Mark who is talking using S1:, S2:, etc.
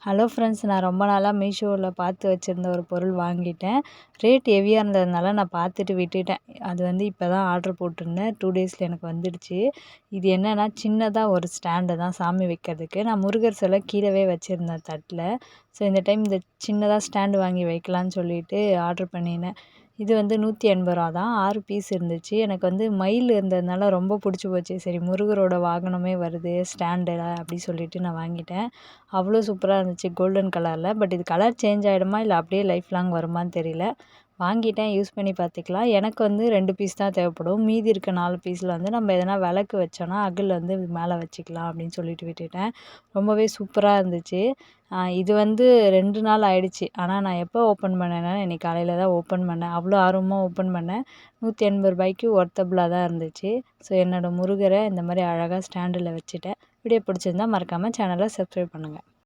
S1: Hello friends, நான் ரொம்ப நாளாக மீஷோவில் பார்த்து வச்சுருந்த ஒரு பொருள் வாங்கிட்டேன். ரேட் ஹெவியாக இருந்ததுனால நான் பார்த்துட்டு விட்டுட்டேன். அது இப்போ தான் ஆர்டர் போட்டிருந்தேன். 2 டேஸில் எனக்கு வந்துடுச்சு. இது என்னென்னா சின்னதாக ஒரு ஸ்டாண்டு தான் சாமி வைக்கிறதுக்கு. நான் முருகர் சிலை கீழவே வச்சுருந்தேன் தட்டில். ஸோ இந்த டைம் இந்த சின்னதாக ஸ்டாண்டு வாங்கி வைக்கலான்னு சொல்லிட்டு ஆர்டர் பண்ணினேன். இது ரூ. 180 தான். 6 பீஸ் இருந்துச்சு. எனக்கு மயில் இருந்ததுனால ரொம்ப பிடிச்சி போச்சு. சரி, முருகரோட வாகனமே வருது ஸ்டாண்டில் அப்படி சொல்லிட்டு நான் வாங்கிட்டேன். அவ்வளோ சூப்பராக இருந்துச்சு கோல்டன் கலரில். பட் இது கலர் சேஞ்ச் ஆகிடுமா இல்லை அப்படியே லைஃப் லாங் வருமான்னு தெரியல. வாங்கிட்டேன், யூஸ் பண்ணி பார்த்துக்கலாம். எனக்கு 2 பீஸ் தான் தேவைப்படும். மீதி இருக்க 4 பீஸில் நம்ம எதனா விளக்கு வச்சோன்னா அகல் மேலே வச்சுக்கலாம் அப்படின்னு சொல்லிட்டு விட்டுட்டேன். ரொம்பவே சூப்பராக இருந்துச்சு. இது 2 நாள் ஆயிடுச்சு. ஆனால் நான் எப்போ ஓப்பன் பண்ணேன்னா இன்றைக்கி காலையில் தான் ஓப்பன் பண்ணேன். அவ்வளோ ஆர்வமாக ஓப்பன் பண்ணேன். ரூ. 180க்கு ஒர்த்தபுளாக தான் இருந்துச்சு. ஸோ என்னோடய முருகரை இந்த மாதிரி அழகாக ஸ்டாண்டில் வச்சுட்டேன். வீடியோ பிடிச்சிருந்தா மறக்காமல் சேனலை சப்ஸ்கிரைப் பண்ணுங்கள்.